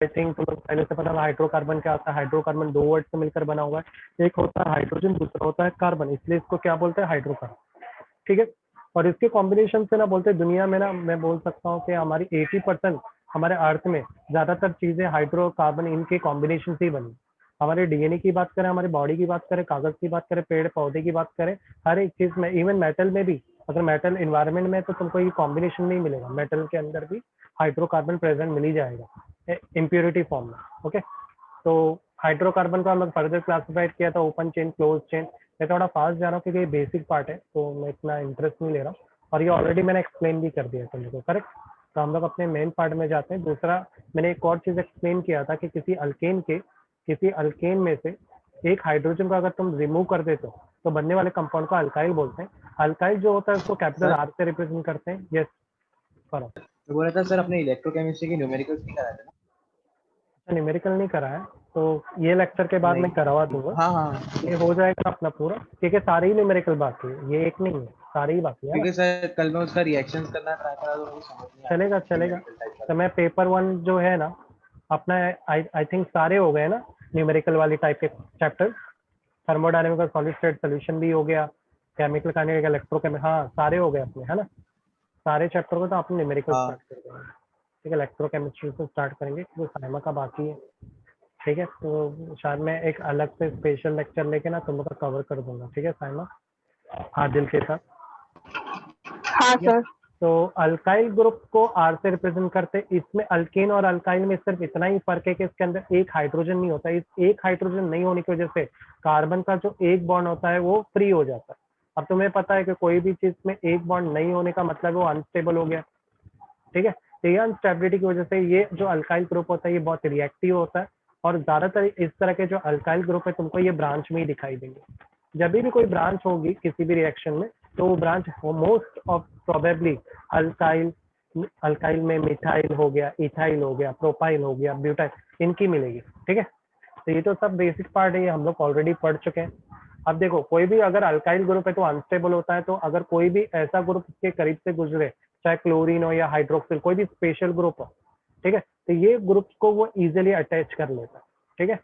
I think तुम लोग पहले से पता है हाइड्रोकार्बन क्या होता है। हाइड्रोकार्बन दो वर्ड से मिलकर बना हुआ है, एक होता है हाइड्रोजन, दूसरा होता है कार्बन, इसलिए इसको क्या बोलते हैं, हाइड्रोकार्बन। ठीक है। और इसके कॉम्बिनेशन से ना बोलते हैं दुनिया में ना, मैं बोल सकता हूँ कि हमारी 80% हमारे अर्थ में ज्यादातर चीजें हाइड्रोकार्बन इनके कॉम्बिनेशन से ही बनी। हमारे डीएनए की बात करें, हमारी बॉडी की बात करें, कागज की बात करें, पेड़ पौधे की बात करें, हर एक चीज में, इवन मेटल में भी, अगर मेटल इन्वायरमेंट में तो तुमको ये कॉम्बिनेशन नहीं मिलेगा, मेटल के अंदर भी हाइड्रोकार्बन प्रेजेंट मिल ही जाएगा इम्प्योरिटी फॉर्म में। ओके। तो हाइड्रोकार्बन को हम लोग फर्दर क्लासिफाइड किया था ओपन चेन, क्लोज चेन। मैं थोड़ा फास्ट जा रहा हूँ क्योंकि ये बेसिक पार्ट है, तो मैं इतना इंटरेस्ट नहीं ले रहा हूँ, और ये ऑलरेडी मैंने एक्सप्लेन भी कर दिया तुम लोग को, करेक्ट। तो हम लोग अपने मेन पार्ट में जाते हैं। दूसरा, मैंने एक और चीज एक्सप्लेन किया था कि किसी अल्केन में से एक हाइड्रोजन को अगर तुम रिमूव कर देते हो तो बनने वाले कंपाउंड को अल्काइल बोलते हैं। अल्काइल जो होता है उसको कैपिटल सर आर से रिप्रेजेंट करते हैं। यस, करो। मैं बोल रहा था सर, अपने इलेक्ट्रोकेमिस्ट्री की न्यूमेरिकल्स नहीं कराए थे ना? न्यूमेरिकल नहीं करा है, तो ये लेक्चर के बाद मैं करवा नहीं, दूंगा। हाँ हाँ। ये हो जाएगा अपना पूरा, क्योंकि सारे ही न्यूमेरिकल बाकी है, ये एक नहीं है, सारे ही बाकी है ना। क्योंकि सर कल मैं उसका रिएक्शंस करना ट्राई करा तो मुझे समझ नहीं आया चलेगा चलेगा। न्यूमेरिकल टाइप का। तो मैं पेपर वन जो है ना अपना, आई थिंक सारे हो गए ना न्यूमेरिकल वाली टाइप के चैप्टर। थर्मोडायनेमिक और सॉलिड स्टेट सोल्यूशन भी हो गया, केमिकल काइनेटिक, इलेक्ट्रोकेमिकल, हाँ सारे हो गए अपने, है ना। सारे चैप्टर को तो अपने न्यूमेरिकल स्टार्ट हाँ कर देंगे। ठीक है, इलेक्ट्रोकेमिस्ट्री से स्टार्ट करेंगे क्योंकि साइमा का बाकी है। ठीक है, तो शायद मैं एक अलग से स्पेशल लेक्चर लेके ना तुम लोग का कवर कर दूंगा। ठीक है साइमा, आदिल के साथ। हाँ ठीक है। सर। तो अल्काइल ग्रुप को आर से रिप्रेजेंट करते हैं। इसमें अल्केन और अल्काइल में सिर्फ इतना ही फर्क है कि इसके अंदर एक हाइड्रोजन नहीं होता। इस एक हाइड्रोजन नहीं होने की वजह से कार्बन का जो एक बॉन्ड होता है वो फ्री हो जाता है। अब तुम्हें पता है कि कोई भी चीज में एक बॉन्ड नहीं होने का मतलब वो अनस्टेबल हो गया। ठीक है, तो ये अनस्टेबिलिटी की वजह से ये जो अल्काइल ग्रुप होता है ये बहुत रिएक्टिव होता है। और ज्यादातर इस तरह के जो अल्काइल ग्रुप है तुमको ये ब्रांच में ही दिखाई देंगे। जब भी कोई ब्रांच होगी किसी भी रिएक्शन में, तो वो branch most of probably alkyl, alkyl में मिथाइल हो गया, इथाइल हो गया, प्रोपाइल हो गया, ब्यूटाइल, इनकी मिलेगी। ठीक है, तो ये तो सब बेसिक पार्ट है, ये हम लोग ऑलरेडी पढ़ चुके हैं। अब देखो, कोई भी अगर अल्काइल ग्रुप है तो अनस्टेबल होता है, तो अगर कोई भी ऐसा ग्रुप के करीब से गुजरे, चाहे क्लोरीन हो या हाइड्रोक्सिल, कोई भी स्पेशल ग्रुप हो, ठीक है, तो ये ग्रुप को वो इजिली अटैच कर लेता है। ठीक है,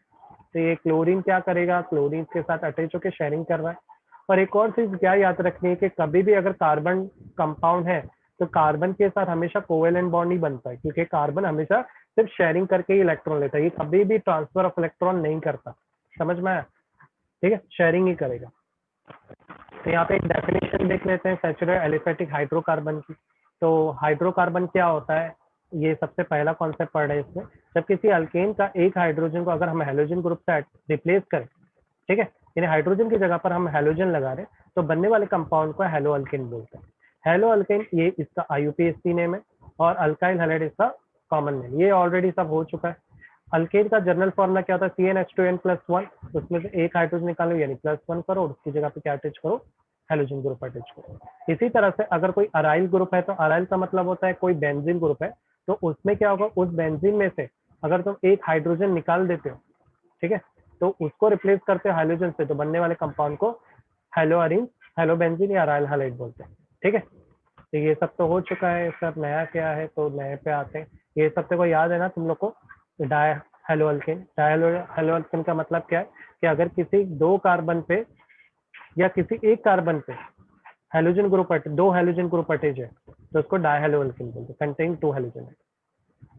तो ये क्लोरीन क्या करेगा, क्लोरीन के साथ अटैच होकर शेयरिंग कर रहा है। और एक और चीज क्या याद रखनी है कि कभी भी अगर कार्बन कंपाउंड है तो कार्बन के साथ हमेशा कोवेलेंट बॉन्ड नहीं बनता है, क्योंकि कार्बन हमेशा सिर्फ शेयरिंग करके ही इलेक्ट्रॉन लेता है, ये कभी भी ट्रांसफर ऑफ इलेक्ट्रॉन नहीं करता। समझ में आया? ठीक है, शेयरिंग ही करेगा। तो यहाँ पे एक डेफिनेशन देख लेते हैं सैचुरेटेड एलिफेटिक हाइड्रोकार्बन की। तो हाइड्रोकार्बन क्या होता है, ये सबसे पहला कॉन्सेप्ट पढ़ रहे हैं इसमें। जब किसी अल्केन का एक हाइड्रोजन को अगर हम हेलोजन ग्रुप से रिप्लेस करें, ठीक है, यानी हाइड्रोजन की जगह पर हम हेलोजन लगा रहे, तो बनने वाले कंपाउंड को हेलो अल्केन बोलते हैं। हेलो अल्केन ये इसका आईयूपीएसी नेम है, और अल्काइल हैलाइड इसका कॉमन नेम। ये ऑलरेडी सब हो चुका है। अल्केन का जनरल फॉर्मूला क्या होता है, CnH2n+1, उसमें से एक हाइड्रोजन निकालो यानी +1 करो, और उसकी जगह पे क्या अटैच करो, हेलोजन ग्रुप अटैच करो। इसी तरह से अगर कोई अराइल ग्रुप है, तो अराइल का मतलब होता है कोई बेंजीन ग्रुप है, तो उसमें क्या होगा, उस बेंजीन में से अगर तुम एक हाइड्रोजन निकाल देते हो, ठीक है, तो उसको रिप्लेस करते हो हाइड्रोजन से, तो बनने वाले कंपाउंड को हेलो अरीन, हेलो बेंजीन या अराइल हैलाइड बोलते हैं। ठीक है, तो ये सब तो हो चुका है। सब नया क्या है, तो नए पे आते हैं। ये सब को याद है ना तुम लोग को, die hello alkane. Die hello alkane का मतलब क्या है कि अगर किसी दो कार्बन पे या किसी एक कार्बन पे हेलोजन ग्रुप दो हेलोजन ग्रुप अटैच है, तो उसको डाई हेलो अल्केन बोलते हैं, कंटेन टू हेलोजन।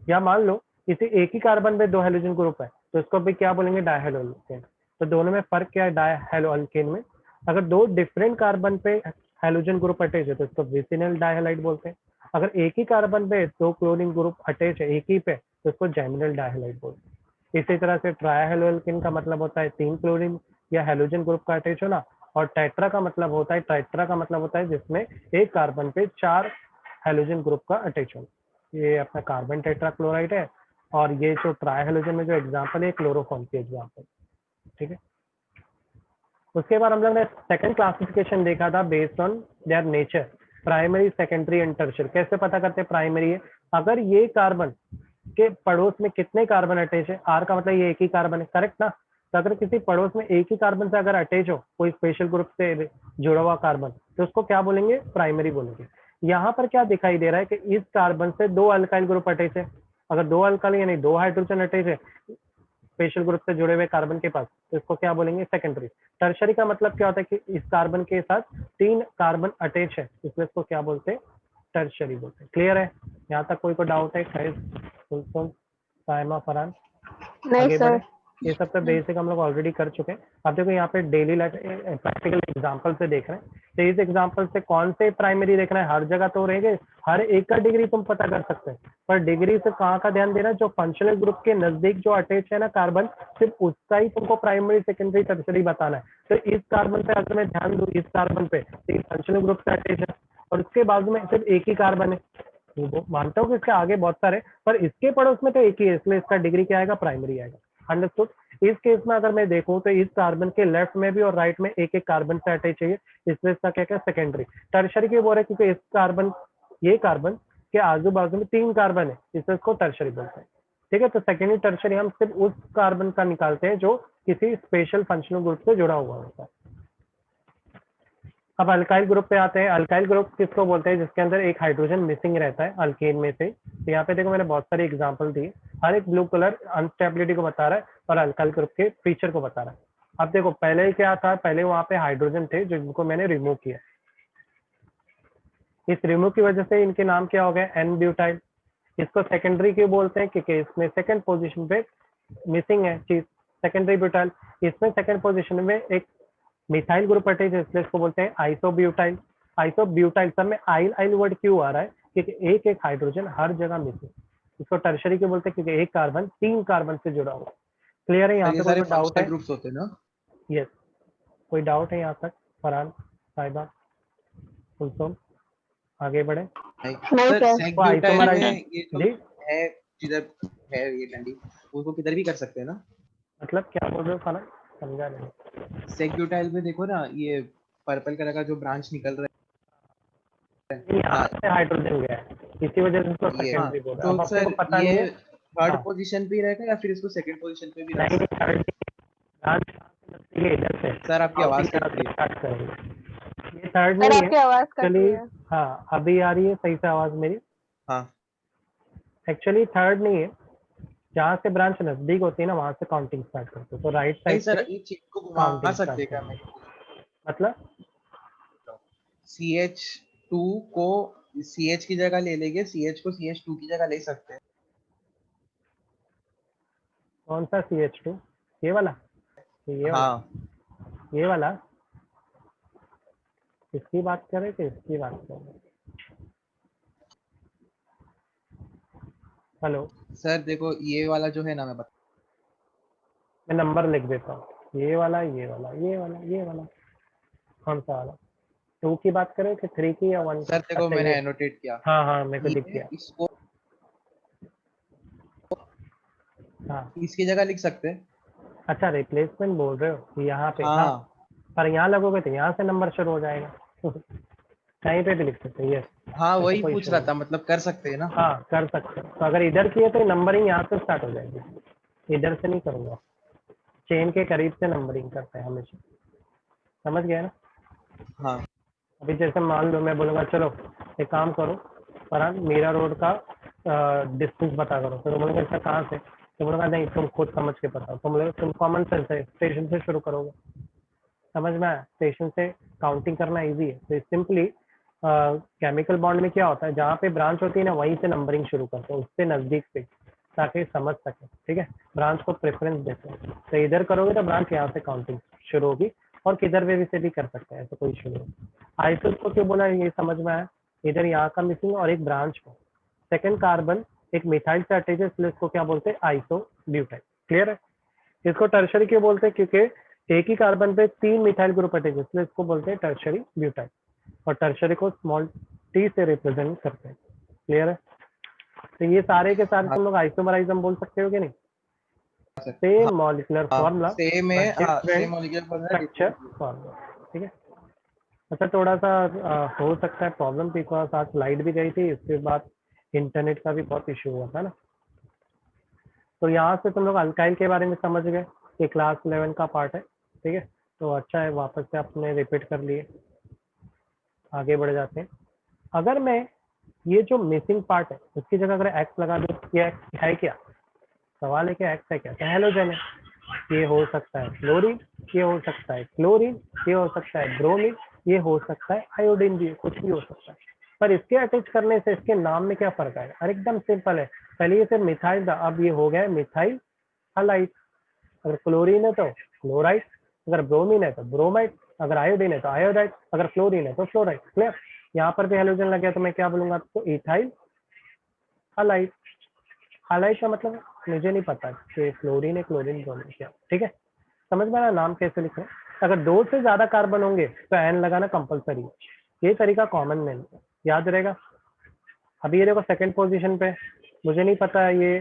या मान लो किसी एक ही कार्बन पे दो हेलोजन ग्रुप है, तो इसको भी क्या बोलेंगे, डाई हेलो अल्केन। तो दोनों में फर्क क्या है डाई हेलो अल्केन में, अगर दो डिफरेंट कार्बन पे हेलोजन ग्रुप अटैच है तो इसको विसिनल डाइहैलाइड बोलते हैं। अगर एक ही कार्बन पे दो क्लोरीन ग्रुप अटैच है एक ही पे, तो इसको जैमिनल डाइहैलाइड बोलते हैं। इसी तरह से ट्राइहेलोअल्केन का मतलब होता है तीन क्लोरीन या हेलोजन ग्रुप का अटैच होना, और टेट्रा का मतलब होता है, टेट्रा का मतलब होता है जिसमें एक कार्बन पे चार हेलोजन ग्रुप का अटैच होना। ये अपना कार्बन टेट्रा क्लोराइड है, और ये जो ट्राइहेलोजन में जो एग्जाम्पल है क्लोरोफॉर्म की एग्जाम्पल। ठीक है, उसके बाद हम लोग ने सेकंड क्लासिफिकेशन देखा था based on their nature, primary, secondary and tertiary. कैसे पता करते हैं प्राइमरी है, अगर ये कार्बन के पड़ोस में कितने कार्बन अटैच है, आर का मतलब ये एक ही कार्बन है, करेक्ट ना। तो अगर किसी पड़ोस में एक ही कार्बन से अगर अटैच हो कोई स्पेशल ग्रुप से जुड़ा हुआ कार्बन, तो उसको क्या बोलेंगे, प्राइमरी बोलेंगे। यहाँ पर क्या दिखाई दे रहा है कि इस कार्बन से दो अल्काइल ग्रुप अटैच है, अगर दो अल्काइल यानी दो हाइड्रोजन अटैच है स्पेशल ग्रुप से जुड़े हुए कार्बन के पास, तो इसको क्या बोलेंगे? सेकेंडरी। टर्शरी का मतलब क्या होता है कि इस कार्बन के साथ 3 कार्बन अटैच है, इसलिए इसको क्या बोलते हैं? टर्शरी बोलते हैं। क्लियर है? यहाँ तक कोई डाउट है? खैर, कुलसुम, साइमा, फरहान, नहीं आगे बढ़े। सर। ये सब तो बेसिक हम लोग ऑलरेडी कर चुके हैं। अब देखो यहाँ पे डेली लाइफ प्रैक्टिकल एग्जांपल से देख रहे हैं, तो इस एग्जांपल से कौन से प्राइमरी देखना है? हर जगह तो रहेंगे, हर एक का डिग्री तुम पता कर सकते हैं, पर डिग्री से कहाँ का ध्यान देना? जो फंक्शनल ग्रुप के नजदीक जो अटैच है ना कार्बन, सिर्फ उसका ही तुमको प्राइमरी, सेकेंडरी, टर्शरी बताना है। तो इस कार्बन पे अगर मैं ध्यान दूं, इस कार्बन पे तो फंक्शनल ग्रुप से अटैच है और उसके बाजू में सिर्फ एक ही कार्बन है। वो मानता हूँ कि इसके आगे बहुत सारे, पर इसके पड़ोस में तो एक ही है, इसलिए इसका डिग्री क्या आएगा? प्राइमरी आएगा। अंडरस्टूड? इस केस में अगर मैं देखूं तो इस कार्बन के लेफ्ट में भी और राइट में एक एक कार्बन से अटैच है, इसलिए इसका क्या क्या? सेकेंडरी। टर्शरी क्यों बोल रहे हैं? क्योंकि इस कार्बन, ये कार्बन के आजू बाजू में 3 कार्बन है, इसलिए इसको टर्शरी बोलते हैं। ठीक है, तो सेकेंडरी टर्शरी हम सिर्फ उस कार्बन का निकालते हैं जो किसी स्पेशल फंक्शनल ग्रुप से जुड़ा हुआ होता है। अब अल्काइल ग्रुप पे आते हैं। अल्काइल ग्रुप किसको बोलते हैं? जिसके अंदर एक हाइड्रोजन मिसिंग रहता है अल्केन में से। तो यहाँ पे देखो मैंने बहुत सारे एग्जांपल दिए, हर एक ब्लू कलर अनस्टेबिलिटी को बता रहा है और अल्काइल ग्रुप के फीचर को बता रहा है। अब देखो पहले क्या था? पहले वहां पे हाइड्रोजन थे जिनको मैंने रिमूव किया। इस रिमूव की वजह से इनके नाम क्या हो गए? N butyl. इसको सेकेंडरी क्यों बोलते हैं? क्योंकि इसमें सेकंड पोजीशन पे मिसिंग है चीज, सेकेंडरी ब्यूटाइल। इसमें सेकंड पोजीशन में एक मिथाइल ग्रुप अटैच है, इसलिए इसको बोलते हैं आइसोब्यूटाइल। आइसोब्यूटाइल, सब में आइल आइल वर्ड क्यों आ रहा है? क्योंकि एक एक हाइड्रोजन हर जगह मिसिंग। इसको टर्शरी क्यों बोलते हैं? क्योंकि एक कार्बन 3 कार्बन से जुड़ा हुआ। क्लियर है? यहाँ ये पे सारे कोई डाउट फंक्शनल है? ग्रुप्स होते हैं ना? यस, कोई डाउट है यहाँ तक? फरहान, साहिबा, कुलसुम, आगे बढ़े। नहीं सर सर। सेक वो ब्यूटाइल में आइसोमराइज ये जो जी, है, जिधर है ये डंडी, उसको किधर भी कर सकते हैं ना? मतलब क्या बोल रहे हो फरहान? समझा नहीं। सेक ब्यूटाइल में देखो ना, ये पर्पल कलर का जो ब्रांच निकल रहा है। यहाँ हाँ से हाइड्रोजन गया है, इसी वजह से इसको ये, हाँ सेकेंडरी बोल रहे हैं। तो अब अपने को सर पता नहीं ये है। थर्ड हाँ, पोजीशन पे ही रहेगा या फिर इसको सेकंड पोजीशन पे भी रख नहीं सकते हैं? थर्ड ब्रांच इधर से सर आपकी आवाज कट रही है। स्टार्ट करेंगे। ये थर्ड सर नहीं है आपकी आवाज कट रही एक्चुअली। है। हाँ, अभी आ रही है सही से आवाज मेरी? हाँ एक्चुअली थर्ड नहीं है, जहाँ से ब्रांच नजदीक होती है ना वहां से काउंटिंग स्टार्ट करते हैं, तो राइट नहीं साइड सर, से ये चीज को घुमा काउंटिंग सकते स्टार्ट हैं क्या? मैं करेंगे। मतलब CH2 को CH की जगह ले लेंगे, CH को CH2 की जगह ले सकते हैं। कौन सा CH2? ये वाला? ये वाला? हाँ ये वाला? इसकी बात करें कि इसकी बात करें? हेलो, सर देखो, ये वाला जो है ना, मैं बता, मैं नंबर लिख देता हूँ। ये वाला, ये वाला, ये वाला, ये वाला, कौन सा वाला? 2 की बात करें कि 3 की या 1 की? सर देखो अच्छा मैंने ये, एनोटेट किया। हाँ हाँ मेरे को दिख ये गया। इसको हाँ, इसकी जगह लिख सकते हैं। अच्छा रिप्लेसमेंट बोल रहे हो यहाँ पे? हाँ, हाँ पर यहाँ लगोगे तो यहाँ से नंबर शुरू हो जाएगा। कहीं पे भी लिख सकते हैं, यस, हाँ, ऐसा वही कोई पूछ इशू रहा नहीं। था, मतलब कर सकते हैं ना? हाँ कर सकते हैं, तो अगर इधर किए तो नंबरिंग यहाँ से स्टार्ट हो जाएगी, इधर से नहीं करूँगा। चेन के करीब से नंबरिंग करते हैं हमेशा, समझ गए ना? हाँ अभी जैसे मान लो मैं बोलूँगा चलो एक काम करो फरहान, मीरा रोड का डिस्टेंस पता करो, तो बोलेंगे अच्छा कहाँ से? तो बोलूँगा नहीं तुम खुद समझ के बताओ। तो बोलेगा तुम कॉमन सेंस है, स्टेशन से शुरू करोगे, समझ में आया? स्टेशन से काउंटिंग करना इजी है। तो सिंपली केमिकल बॉन्ड में क्या होता है, जहाँ पे ब्रांच होती है ना वहीं से नंबरिंग शुरू करते हैं, उससे नजदीक से, ताकि समझ सके। ठीक है, ब्रांच को प्रेफरेंस देते हैं, तो इधर करोगे तो ब्रांच यहाँ से काउंटिंग शुरू होगी, और किधर पे भी से भी कर सकते हैं, ऐसा कोई इशू नहीं। आइसोस को क्यों बोला, ये समझ में आया? इधर यहाँ का मिसिंग और एक ब्रांच को, सेकंड कार्बन एक मिथाइल से अटैच है, इसलिए इसको क्या बोलते हैं? Iso butyl. क्लियर है? इसको टर्शरी क्यों बोलते हैं? क्योंकि एक ही कार्बन पे 3 मिथाइल ग्रुप अटैच है, इसलिए इसको बोलते हैं टर्शरी ब्यूटाइल, और टर्शरी को स्मॉल टी से रिप्रेजेंट करते हैं। क्लियर है? तो ये सारे के सारे हाँ तुम लोग आइसोमराइज्म बोल सकते हो कि नहीं? सर, हाँ सेम मॉलिक्यूलर हाँ फॉर्मूला सेम है, बट हाँ same different molecular formula, structure different. Formula. ठीक है, अच्छा थोड़ा सा हो सकता है प्रॉब्लम, बिकॉज आज लाइट भी गई थी, इसके बाद इंटरनेट का भी बहुत इशू हुआ था ना। तो यहाँ से तुम लोग अल्काइल के बारे में समझ गए, ये क्लास 11 का पार्ट है। ठीक है, तो अच्छा है, वापस से आपने रिपीट कर लिए, आगे बढ़ जाते हैं। अगर मैं ये जो मिसिंग पार्ट है उसकी जगह अगर एक्स लगा दो, ये एक्स है क्या? सवाल है कि एक्स है क्या? तो हेलोजन है, ये हो सकता है फ्लोरीन, ये हो सकता है क्लोरीन, ये हो सकता है ब्रोमीन, ये हो सकता है आयोडीन, भी कुछ भी हो सकता है। पर इसके अटैच करने से इसके नाम में क्या फर्क आएगा? और एकदम सिंपल है, पहले ये सिर्फ मिथाइल था, अब ये हो गया मिथाइल हालाइड। अगर क्लोरीन है तो क्लोराइड, अगर ब्रोमीन है तो ब्रोमाइड, अगर आयोडीन है तो आयोडाइड, अगर फ्लोरीन है तो फ्लोराइड। क्लियर? यहाँ पर भी हेलोजन लग गया तो मैं क्या बोलूंगा आपको? Ethyl halide. हालाइड का मतलब मुझे नहीं पता कि फ्लोरीन है क्लोरीन ब्रोमीन क्या, ठीक है? समझ में आया नाम कैसे लिख रहे हैं? अगर दो से ज्यादा कार्बन होंगे तो एन लगाना कंपलसरी है, ये तरीका कॉमन में नहीं है, याद रहेगा। अभी ये देखो सेकंड पोजीशन पे, मुझे नहीं पता ये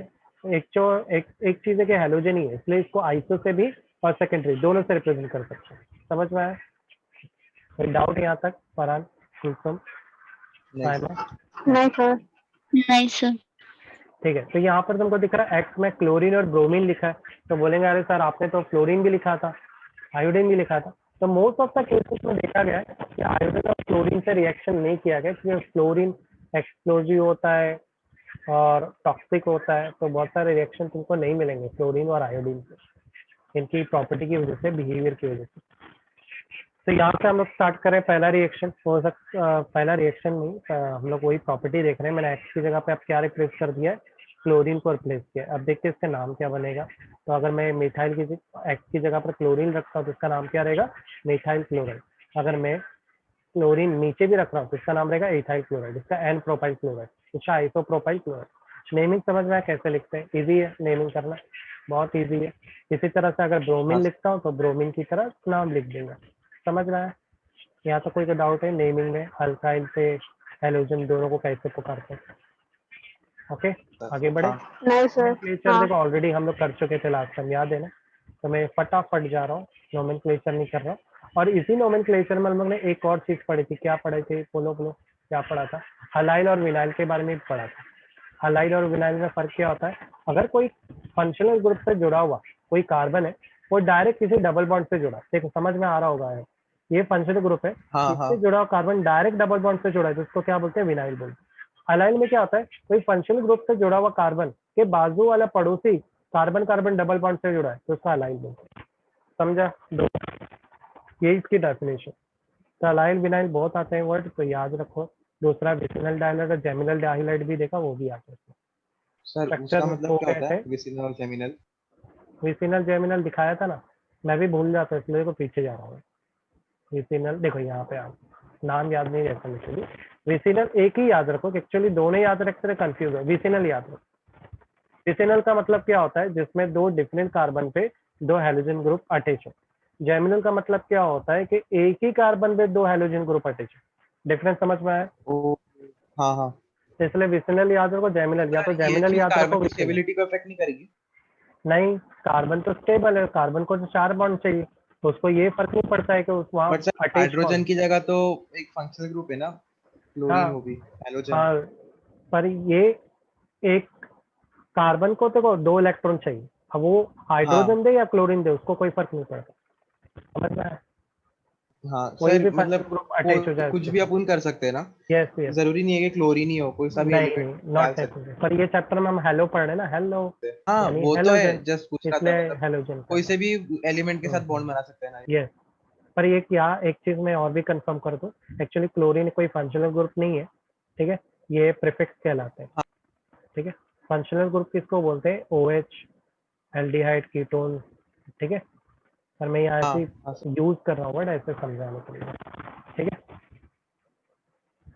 एक चीज है कि हेलोजन ही है, इसलिए इसको आइसो से भी और सेकेंडरी दोनों से रिप्रेजेंट कर सकते हैं। समझ में आया? कोई डाउट यहाँ तक? फरहान, कुलसुम, नहीं साइमा? नहीं सर। नहीं सर। ठीक है, तो यहाँ पर तुमको दिख रहा है एक्स में क्लोरीन और ब्रोमीन लिखा है, तो बोलेंगे अरे सर आपने तो फ्लोरीन भी लिखा था, आयोडीन भी लिखा था। तो मोस्ट ऑफ द केसेस में देखा गया है कि आयोडीन और क्लोरीन से रिएक्शन नहीं किया गया, क्योंकि फ्लोरीन एक्सप्लोजिव होता है और टॉक्सिक होता है, तो बहुत सारे रिएक्शन तुमको नहीं मिलेंगे फ्लोरीन और आयोडीन से, इनकी प्रॉपर्टी की वजह से, बिहेवियर की वजह से। तो यहाँ से हम लोग स्टार्ट करें पहला रिएक्शन। हो सकता पहला रिएक्शन नहीं, हम लोग वही प्रॉपर्टी देख रहे हैं। मैंने एक्स की जगह पे अब क्या रिप्लेस कर दिया है? क्लोरीन को रिप्लेस किया। अब देखते हैं इसका नाम क्या बनेगा। तो अगर मैं मिथाइल की एक्स की जगह पर क्लोरीन रखता हूँ तो इसका नाम क्या रहेगा? Methyl chloride. अगर मैं क्लोरीन नीचे भी रख रहा हूँ तो इसका नाम रहेगा इथाइल क्लोराइड, इसका एन प्रोपाइल क्लोराइड, इसका आइसोप्रोपाइल क्लोराइड। नेमिंग समझ में आया कैसे लिखते हैं? इजी है नेमिंग करना, बहुत इजी है। इसी तरह से अगर ब्रोमीन हाँ। लिखता हूँ तो ब्रोमीन की तरह नाम लिख दूंगा। समझ में आया? यहाँ तो कोई डाउट है नेमिंग में? अल्काइल से हेलोजन दोनों को कैसे पुकारते हैं? ओके, आगे बढ़े। हाँ। नहीं सर। नोमेनक्लेचर हाँ। देखो ऑलरेडी हम लोग कर चुके थे लास्ट टाइम, याद है ना? तो मैं फटाफट जा रहा हूँ, नोमेनक्लेचर नहीं कर रहा हूँ। और इसी नोमेनक्लेचर में हम लोग ने एक और चीज पढ़ी थी। क्या पढ़े थे? बोलो बोलो, क्या पढ़ा था? हलाइल और विनाइल के बारे में भी पढ़ा था। हलाइल और विनाइल में फर्क क्या होता है? अगर कोई फंक्शनल ग्रुप से जुड़ा हुआ कोई कार्बन है, वो डायरेक्ट किसी डबल बॉन्ड से जुड़ा, देखो समझ में आ रहा होगा ये फंक्शनल ग्रुप है, हाँ। हाँ। इससे जुड़ा हुआ कार्बन डायरेक्ट डबल बॉन्ड से जुड़ा है, जिसको क्या बोलते हैं? विनाइल बोलते हैं। अलाइल में क्या होता है? कोई फंक्शनल ग्रुप से जुड़ा हुआ कार्बन के बाजू वाला पड़ोसी कार्बन कार्बन डबल बॉन्ड से जुड़ा है, तो उसका अलाइल बोलते हैं। समझा? दो, ये इसकी डेफिनेशन। तो अलाइल विनाइल बहुत आते हैं वर्ड, तो याद रखो। दूसरा विसिनल डायलाइड और जेमिनल डायलाइड भी देखा, वो भी आते हैं। सर उसका स्ट्रक्चर मतलब हो क्या गए होता थे। है, विसिनल और जेमिनल? विसिनल जेमिनल दिखाया था ना, मैं भी भूल जाता हूँ इसलिए को पीछे जा रहा हूँ। विसिनल देखो यहाँ पे आप, नाम याद नहीं रहता मुझे। विसिनल एक ही याद रखो, एक्चुअली दोनों याद रखते हैं कंफ्यूज हो। विसिनल याद रखो। विसिनल का मतलब क्या होता है? जिसमें दो डिफरेंट कार्बन पे दो हेलोजन ग्रुप अटैच हो। जेमिनल का मतलब क्या होता है कि एक ही कार्बन पे दो हेलोजन ग्रुप अटैच है। डिफरेंस समझ में आया? ओ। हाँ हाँ। तो इसलिए विसिनल याद रखो, जेमिनल, या तो ये जेमिनल चीज याद रखो कार्बन की विसिनल। स्टेबिलिटी को अफेक्ट नहीं करेगी? नहीं, कार्बन तो स्टेबल है, कार्बन को तो 4 बॉन्ड चाहिए, तो उसको ये फर्क नहीं पड़ता है कि उस वहाँ बट सर अटैच हाइड्रोजन कौन। की जगह तो एक फंक्शनल ग्रुप है ना, हाँ क्लोरीन वो भी हैलोजन। हाँ, पर ये एक कार्बन को तो 2 इलेक्ट्रॉन चाहिए, अब वो हाँ हाइड्रोजन दे या क्लोरीन दे उसको कोई फर्क नहीं पड़ता। समझ में आया? हाँ कोई सर, भी फंक्शनल मतलब ग्रुप अटैच हो जाए कुछ उसके भी साथ। अपन कर सकते हैं ना? Yes yes. जरूरी नहीं है कि क्लोरीन ही हो, कोई सा भी नहीं एलिमेंट नहीं, डाल नॉट सकते नेसेसरी, पर ये चैप्टर में हम हेलो पढ़ रहे हैं ना, हेलो हैं। हाँ यानी वो तो है, हेलोजन, जस्ट पूछ रहा था, इसलिए मतलब हेलोजन कोई करना। से भी एलिमेंट के साथ बॉन्ड बना सकते हैं ना? यस, पर ये क्या, एक चीज मैं और भी कंफर्म कर दूं, एक्चुअली क्लोरीन कोई फंक्शनल ग्रुप नहीं है, ठीक है? ये प्रीफिक्स कहलाते हैं, हाँ ठीक है? फंक्शनल ग्रुप किसको बोलते हैं? OH, एल्डिहाइड, कीटोन, ठीक है? पर मैं यहाँ हाँ ऐसे हाँ सर। यूज कर रहा हूँ वर्ड, ऐसे समझाने के लिए, ठीक है?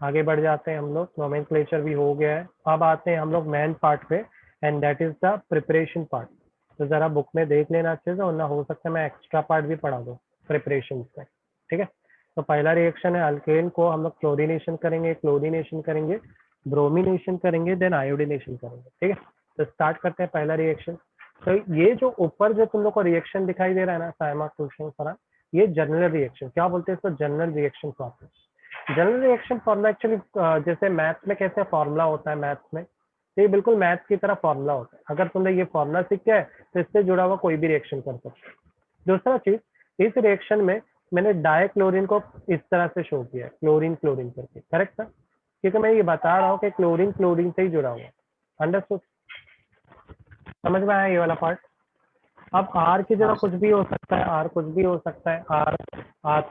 आगे बढ़ जाते हैं हम लोग, नोमेनक्लेचर भी हो गया है। अब आते हैं हम लोग मेन पार्ट पे, and that is the preparation part. तो जरा बुक में देख लेना अच्छे से, वरना हो सकता है मैं एक्स्ट्रा पार्ट भी पढ़ा दूँ प्रिपरेशन पे, ठीक है? तो पहला रिएक्शन है, अल्केन को हम लोग क्लोरीनेशन करेंगे, क्लोरीनेशन करेंगे, ब्रोमिनेशन करेंगे, देन आयोडीनेशन करेंगे, ठीक है? तो स्टार्ट करते हैं पहला रिएक्शन। तो ये जो ऊपर जो तुम लोग को रिएक्शन दिखाई दे रहा है ना, साइमा, कुलसुम, फरहान, ये जनरल रिएक्शन, क्या बोलते हैं इसको? General reaction process. General reaction formula actually जैसे मैथ्स में कैसे फॉर्मूला होता है मैथ्स में, तो ये बिल्कुल मैथ्स की तरह फॉर्मूला होता है। अगर तुमने ये फॉर्मूला सीख गया है तो इससे जुड़ा हुआ कोई भी रिएक्शन कर सकते हो। दूसरा चीज, इस रिएक्शन में मैंने डाइक्लोरीन को इस तरह से शो किया है, क्लोरीन क्लोरीन करके, करेक्ट था? क्योंकि मैं ये बता रहा हूँ कि क्लोरीन क्लोरीन से ही जुड़ा हुआ है। अंडरस्टूड? समझ में आया ये वाला पार्ट? अब आर की जगह हाँ कुछ भी हो सकता है, आर कुछ भी हो सकता है, आर आर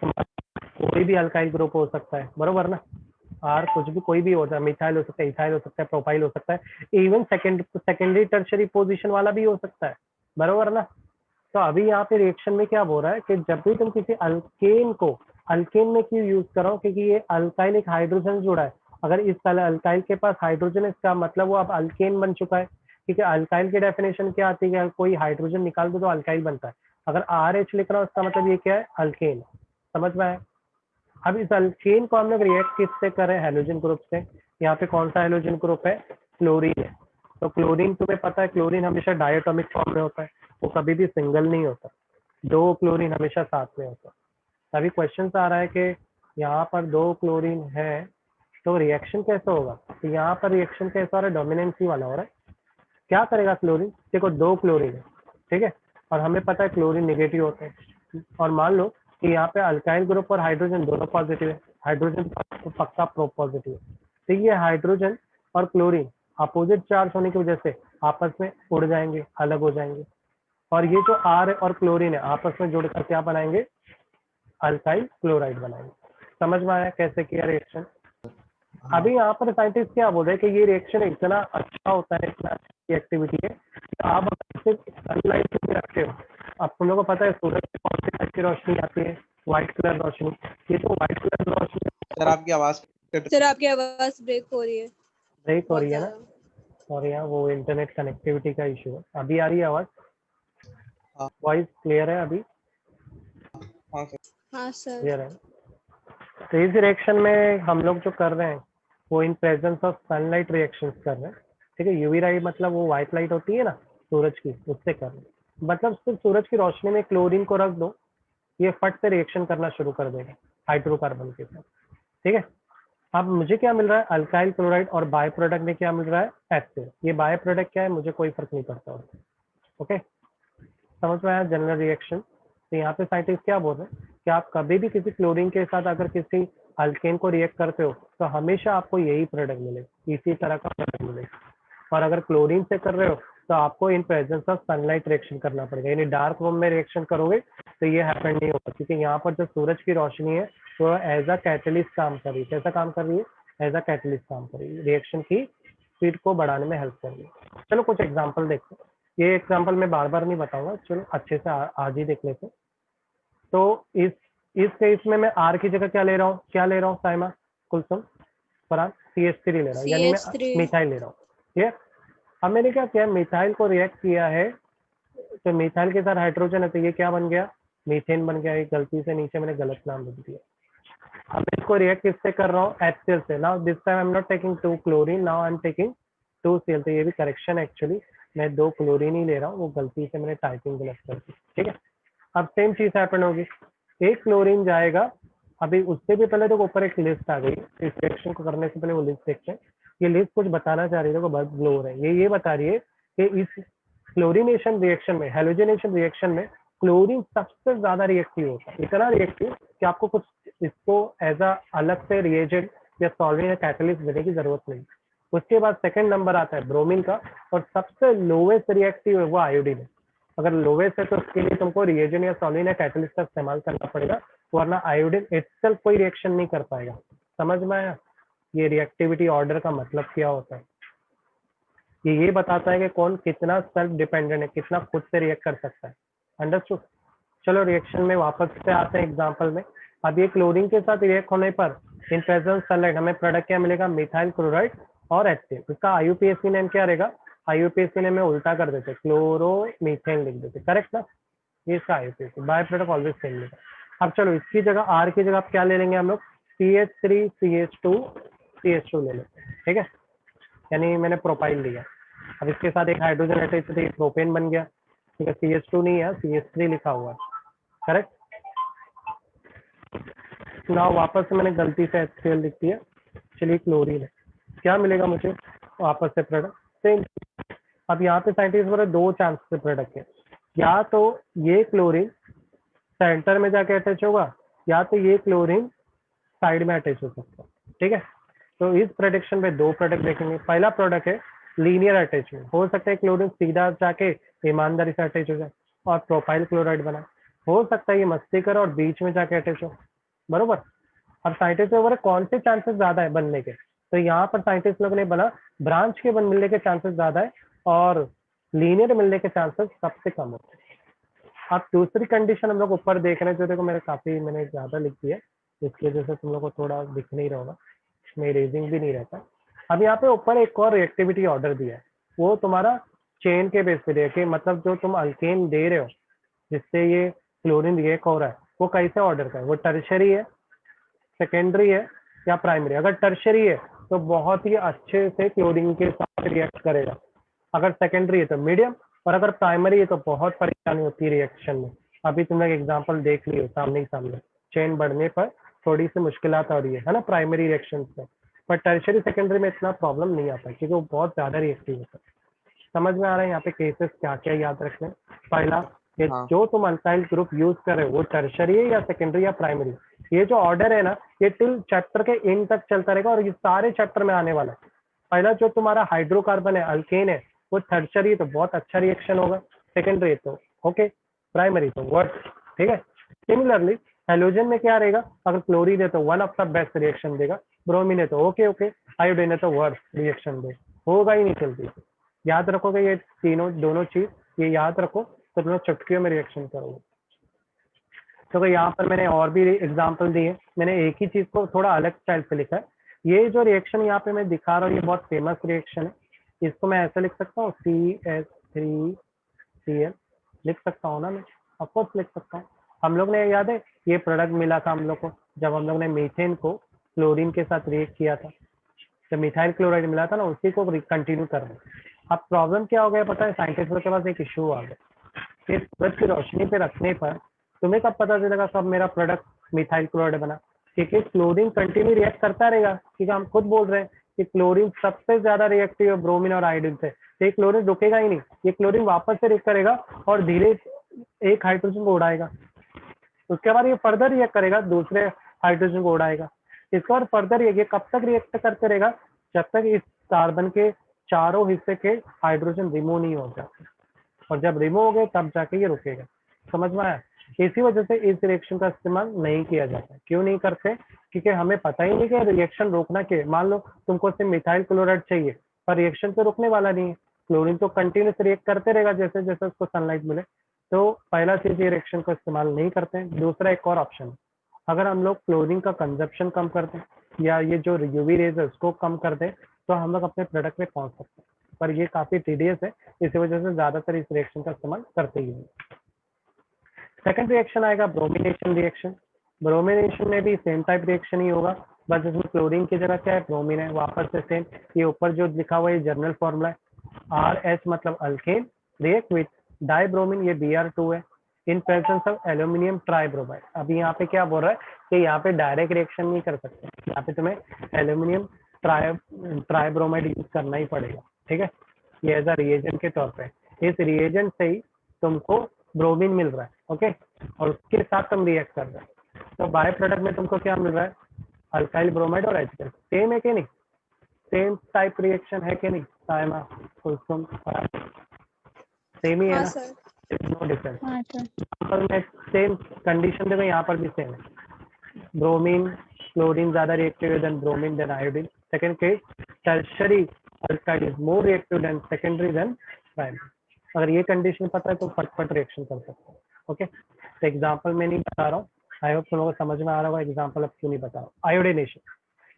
कोई भी अल्काइल ग्रुप हो सकता है, बरोबर ना? आर कुछ भी कोई भी हो सकता है, मिथाइल हो सकता है, इथाइल हो सकता है, प्रोपाइल हो सकता है, इवन सेकेंडरी टर्शरी पोजीशन वाला भी हो सकता है, बरोबर ना? तो अभी यहाँ पे रिएक्शन में क्या हो रहा है कि जब भी तुम किसी अल्केन को, अल्केन में क्यों यूज करो, क्योंकि ये अल्काइल एक हाइड्रोजन जुड़ा है। अगर इस अल्काइल के पास हाइड्रोजन है, इसका मतलब वो अब अल्केन बन चुका है। ठीक है, अल्काइल की डेफिनेशन क्या आती है? कोई हाइड्रोजन निकाल दो तो अल्काइल बनता है। अगर आर एच लिख रहा हूँ, इसका मतलब ये क्या है? अल्केन। समझ में आया? अब इस अल्केन को हम लोग रिएक्ट किससे करें? हेलोजन ग्रुप से। यहाँ पे कौन सा हेलोजन ग्रुप है? क्लोरीन है। तो क्लोरीन तुम्हें पता है, क्लोरीन हमेशा डायटोमिक फॉर्म में होता है, वो कभी भी सिंगल नहीं होता, दो क्लोरीन हमेशा साथ में होता है। अभी क्वेश्चन आ रहा है कि यहाँ पर दो क्लोरीन है तो रिएक्शन कैसे होगा? तो यहाँ पर रिएक्शन कैसा हो रहा है? डोमिनेंसी वाला हो रहा है। क्या करेगा क्लोरीन? देखो दो क्लोरीन है, ठीक है, और हमें पता है क्लोरीन निगेटिव होते हैं, और मान लो कि यहाँ पे अल्काइल ग्रुप और हाइड्रोजन दोनों पॉजिटिव है, हाइड्रोजन तो पक्का प्रो पॉजिटिव है। तो ये हाइड्रोजन और क्लोरीन अपोजिट चार्ज होने की वजह से आपस में उड़ जाएंगे, अलग हो जाएंगे, और ये जो आर और क्लोरीन है आपस में जुड़कर क्या बनाएंगे? अल्काइल क्लोराइड बनाएंगे। समझ में आया कैसे किया रिएक्शन? हाँ अभी यहाँ पर साइंटिस्ट क्या बोल रहे हैं कि ये रिएक्शन इतना अच्छा होता है, इतना अच्छी एक्टिविटी है कि आप अगर सिर्फ सनलाइट में रखते हो, अब तुम लोगों को पता है सूरज से कौन सी टाइप की रोशनी आती है? व्हाइट कलर रोशनी। ये तो व्हाइट कलर रोशनी सर आपकी आवाज सर आपकी आवाज ब्रेक हो रही है ब्रेक हो बहुत रही है ना? ज्यादा। और यहाँ वो इंटरनेट कनेक्टिविटी का इशू है। अभी आ रही है आवाज? हाँ वॉइस क्लियर है अभी? हाँ सर। हाँ सर। क्लियर है। तो इस रिएक्शन में हम लोग जो कर रहे हैं वो in presence of sunlight reactions कर रहे हैं। ठीक है, यूवी लाइट मतलब वो व्हाइट लाइट होती है ना सूरज की, उससे कर रहे हैं। मतलब सिर्फ सूरज की रोशनी में क्लोरीन को रख दो, ये फट से रिएक्शन करना शुरू कर देगा हाइड्रोकार्बन के साथ। ठीक है, अब मुझे क्या मिल रहा है? अल्काइल क्लोराइड, और बाय प्रोडक्ट में क्या मिल रहा है? एसिड। ये बाय प्रोडक्ट क्या है मुझे कोई फर्क नहीं पड़ता उससे। ओके, समझ में आया जनरल रिएक्शन? तो यहाँ पे साइंटिस्ट क्या बोल रहे हैं कि आप कभी भी किसी क्लोरीन के साथ अगर किसी अल्केन को रिएक्ट करते हो तो हमेशा आपको यही प्रोडक्ट मिलेगा, इसी तरह का प्रोडक्ट मिलेगा। और अगर क्लोरीन से कर रहे हो तो आपको in presence of sunlight reaction करना पड़ेगा, यानी डार्क रूम में रिएक्शन करोगे तो ये हैपन नहीं होगा, क्योंकि यहाँ पर जो सूरज की रोशनी है वो एज अ कैटलिस्ट काम कर रही है। कैसा काम कर रही है? एज अ कैटलिस्ट काम कर रही है, रिएक्शन की स्पीड को बढ़ाने में हेल्प कर रही है। चलो कुछ एग्जाम्पल देखते हैं। ये एग्जाम्पल मैं बार बार नहीं बताऊंगा, चलो अच्छे से आज ही देख लेते हैं। तो इस केस में मैं आर की जगह क्या ले रहा हूँ? क्या ले रहा हूँ साइमा, कुलसुम, फरहान? CH3 ले रहा हूँ, यानी मैं CH3। मिथाइल ले रहा हूँ। ठीक है, अब मैंने क्या किया? मिथाइल को रिएक्ट किया है, तो मिथाइल के साथ हाइड्रोजन है तो ये क्या बन गया? मीथेन बन गया। एक गलती से नीचे मैंने गलत नाम लिख दिया। अब इसको रिएक्ट किससे कर रहा हूँ? HCl से। Now this time I am not taking 2 chlorine, now I am taking 2 Cl। तो ये भी करेक्शन एक्चुअली, मैं 2 क्लोरीन ही ले रहा हूँ, वो गलती से मैंने टाइपिंग गलत कर दी। ठीक है, अब सेम चीज हैपन होगी, एक क्लोरीन जाएगा। अभी उससे भी पहले तो ऊपर एक लिस्ट आ गई, इस रिएक्शन को करने से पहले वो लिस्ट देखते हैं। ये लिस्ट कुछ बताना चाह रही है, बल्ब ग्लो हो रहा है। ये बता रही है कि इस क्लोरीनेशन रिएक्शन में, हेलोजनेशन रिएक्शन में क्लोरीन सबसे ज्यादा रिएक्टिव होता है, इतना रिएक्टिव कि आपको कुछ इसको एज अ अलग से रिएजेंट या सॉल्वेंट या कैटलिस्ट देने की जरूरत नहीं। उसके बाद सेकंड नंबर आता है ब्रोमीन का, और सबसे लोवेस्ट रिएक्टिव है वो आयोडीन है। अगर लोवेस्ट है तो उसके लिए तुमको रिएजेंट या सॉल्वेंट या कैटलिस्ट का इस्तेमाल करना पड़ेगा, वरना आयोडीन इटसेल्फ कोई रिएक्शन नहीं कर पाएगा। समझ में आया? ये रिएक्टिविटी ऑर्डर का मतलब क्या होता है? ये बताता है कि कौन कितना सेल्फ डिपेंडेंट है, कितना खुद से रिएक्ट कर सकता है। अंडरस्टूड? चलो रिएक्शन में वापस से आते हैं एग्जांपल में। अब ये क्लोरीन के साथ रिएक्ट होने पर इन प्रेजेंस सनलाइट हमें प्रोडक्ट क्या मिलेगा? मिथाइल क्लोराइड और HCl। इसका IUPAC नेम क्या रहेगा? IUPAC नेम में उल्टा कर देते, क्लोरो मीथेन लिख देते। करेक्ट ना? ये इसका IUPAC, by product always same मिलेगा। अब चलो इसकी जगह आर की जगह आप क्या ले लेंगे हम लोग? CH3 CH2 ले लेते हैं। ठीक है, यानी मैंने प्रोपाइल लिया। अब इसके साथ एक हाइड्रोजन अटैच है, प्रोपेन बन गया। ठीक है, CH2 नहीं है, CH3 लिखा हुआ है। करेक्ट ना? वापस से मैंने गलती से HCl लिख दिया। चलिए क्लोरीन है, क्या मिलेगा मुझे वापस से? Product same. अब यहाँ पे साइंटिस्ट बोले दो चांस से प्रोडक्ट है, या तो ये क्लोरीन सेंटर में जाके अटैच होगा, या तो ये क्लोरीन साइड में अटैच हो सकता है। ठीक है, तो इस प्रोडक्शन में दो प्रोडक्ट देखेंगे। पहला प्रोडक्ट है लीनियर अटैचमेंट, हो सकता है क्लोरीन सीधा जाके ईमानदारी से अटैच हो जाए और प्रोपाइल क्लोराइड बनाए, हो सकता है ये मस्ती करे और बीच में जाके अटैच हो, बरोबर। अब साइंटिस्ट ने बोला कौन से चांसेस ज्यादा है बनने के, तो यहाँ पर साइंटिस्ट लोग ने बोला ब्रांच के मिलने के चांसेस ज्यादा है और लीनियर मिलने के चांसेस सबसे कम होते हैं। अब दूसरी कंडीशन हम लोग ऊपर देख रहे हैं, जो देखो मैंने ज्यादा लिख दिया, इसकी वजह से तुम लोग को थोड़ा दिख नहीं रहा होगा, इसमें रेजिंग भी नहीं रहता। अब यहाँ पे ऊपर एक और रिएक्टिविटी ऑर्डर दिया है, वो तुम्हारा चेन के बेस पे दिया कि मतलब जो तुम अल्केन दे रहे हो जिससे ये क्लोरीन रिएक्ट हो रहा है वो कैसे ऑर्डर का है, वो टर्शरी है, सेकेंडरी है या प्राइमरी। अगर टर्शरी है तो बहुत ही अच्छे से क्लोरीन के साथ रिएक्ट करेगा, अगर सेकेंडरी है तो मीडियम, और अगर प्राइमरी है तो बहुत परेशानी होती है रिएक्शन में। अभी तुम लोग एग्जाम्पल देख लियो सामने ही सामने, चेन बढ़ने पर थोड़ी सी मुश्किलात आ रही है ना प्राइमरी रिएक्शन में, पर टर्शरी सेकेंडरी में इतना प्रॉब्लम नहीं आता क्योंकि वो बहुत ज्यादा रिएक्टिव होता है। समझ में आ रहा है यहाँ पे केसेस क्या क्या याद रखने। पहला कि हाँ। जो तुम अल्काइल ग्रुप यूज कर रहे हो वो टर्शरी है या सेकेंडरी या प्राइमरी। ये जो ऑर्डर है ना ये टिल चैप्टर के एंड तक चलता रहेगा और ये सारे चैप्टर में आने वाला है। पहला जो तुम्हारा हाइड्रोकार्बन है अल्केन है वो टर्शरी है तो बहुत अच्छा रिएक्शन होगा, सेकेंडरी है तो ओके, प्राइमरी तो वर्स, ठीक है। सिमिलरली हेलोजन में क्या रहेगा, अगर क्लोरीन है तो one of the best reaction देगा, ब्रोमीन है तो ओके ओके, आयोडीन है तो वर्स रिएक्शन दे, होगा ही नहीं जल्दी। याद रखोगे ये तीनों दोनों चीज, ये याद रखो तो तुम लोग चुटकियों में रिएक्शन करोगे। तो यहाँ पर मैंने और भी एग्जाम्पल दिए, मैंने एक ही चीज को थोड़ा अलग स्टाइल से लिखा है। ये जो रिएक्शन यहाँ पे मैं दिखा रहा हूँ ये बहुत फेमस रिएक्शन है, इसको मैं ऐसे लिख सकता हूँ CH3Cl लिख सकता हूँ ना, मैं ऑफकोर्स लिख सकता हूँ। हम लोग ने याद है ये प्रोडक्ट मिला था हम लोग को जब हम लोग ने मीथेन को क्लोरीन के साथ रिएक्ट किया था, जब मिथाइल क्लोराइड मिला था ना उसी को कंटिन्यू कर रहे हैं। अब प्रॉब्लम क्या हो गया पता है, साइंटिस्टों के पास एक इशू आ गया कि सूरज की रोशनी पे रखने पर तुम्हें कब पता चलेगा कब मेरा प्रोडक्ट मिथाइल क्लोराइड बना, क्योंकि क्लोरीन कंटिन्यू रिएक्ट करता रहेगा, क्योंकि हम खुद बोल रहे हैं कि क्लोरीन सबसे ज्यादा रिएक्टिव है ब्रोमीन और आयोडीन से, तो ये क्लोरीन रुकेगा ही नहीं, ये क्लोरीन वापस से रिएक्ट करेगा और धीरे एक हाइड्रोजन को उड़ाएगा, उसके बाद ये फर्दर रिएक्ट करेगा दूसरे हाइड्रोजन को उड़ाएगा, इसके बाद फर्दर ये कब तक रिएक्ट करते रहेगा, जब तक इस कार्बन के चारों हिस्से के हाइड्रोजन रिमूव नहीं हो जाते, और जब रिमूव हो गए तब जाके ये रुकेगा। समझ में आया? इसी वजह से इस रिएक्शन का इस्तेमाल नहीं किया जाता। क्यों नहीं करते? क्योंकि हमें पता ही नहीं कि रिएक्शन रोकना क्या है। मान लो तुमको सिर्फ मिथाइल क्लोराइड चाहिए पर रिएक्शन तो रुकने वाला नहीं है, क्लोरीन तो कंटिन्यूस रिएक्ट करते रहेगा जैसे जैसे उसको सनलाइट मिले। तो पहला चीज ये रिएक्शन का इस्तेमाल नहीं करते हैं। दूसरा एक और ऑप्शन है, अगर हम लोग क्लोरीन का कंजप्शन कम कर दें या ये जो यूवी रेज है उसको कम कर दें तो हम लोग अपने प्रोडक्ट में पहुंच सकते हैं, पर ये काफी टीडियस है, इसी वजह से ज्यादातर इस रिएक्शन का इस्तेमाल करते ही नहीं। सेकंड रिएक्शन आएगा ब्रोमिनेशन रिएक्शन। ब्रोमिनेशन में भी सेम टाइप रिएक्शन ही होगा, बस इसमें क्लोरीन की जगह क्या है ब्रोमीन है, वापस से सेम। ये ऊपर जो लिखा हुआ है जर्नल फॉर्मूला है, RH मतलब अल्केन रिएक्ट विथ डाइब्रोमीन, ये Br2 है, in presence of aluminium tribromide. अभी यहाँ पे क्या बोल रहा है कि यहाँ पे डायरेक्ट रिएक्शन नहीं कर सकते, यहाँ पे तुम्हें एल्यूमिनियम ट्राइब्रोमाइड यूज करना ही पड़ेगा, ठीक है, ये एज अ रिएजेंट के तौर पे। इस रिएजेंट से ही तुमको ब्रोमीन मिल रहा है, ओके, और उसके साथ तुम रिएक्ट कर रहे हो, तो बाय प्रोडक्ट में तुमको क्या मिल रहा है, अल्काइल ब्रोमाइड और HCl। सेम है कि नहीं, सेम टाइप रिएक्शन है कि नहीं, सायमा कुलसुम सेम ही है हाँ ना, सर। No difference. हाँ सर। यहाँ पर मैं सेम कंडीशन देखो, यहाँ पर भी सेम है, ब्रोमीन क्लोरीन ज्यादा रिएक्टिव है than bromine than iodine. Second case tertiary alkyl is more reactive than secondary than primary. अगर ये कंडीशन पता है तो फटफट रिएक्शन कर सकते हैं, ओके। तो एग्जांपल मैं नहीं बता रहा हूँ, आई होप तुम लोगों को समझ में आ रहा होगा एग्जांपल अब क्यों नहीं बता रहा हूँ। आयोडीनेशन